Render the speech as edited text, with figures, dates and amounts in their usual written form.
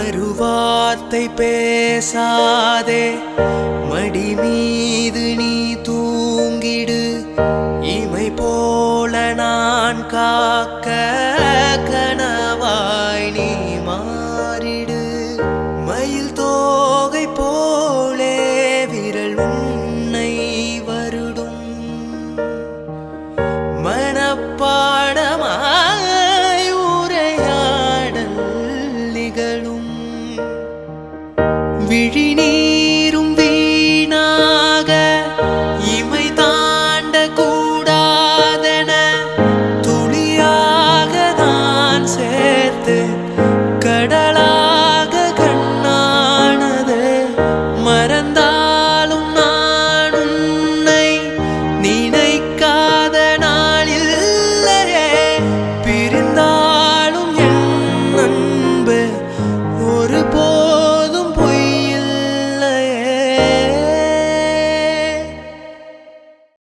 மறுவார்த்தை பேசாதே, மடி மீது நீ தூங்கிடு. இமை போல நான் காக்க கனவாய் நீ மாறிடு. மயில் தோகை போலே விரல் உன்னை வருடும். மனப்பாடமாய் உரையாடல் நிகழும். விழி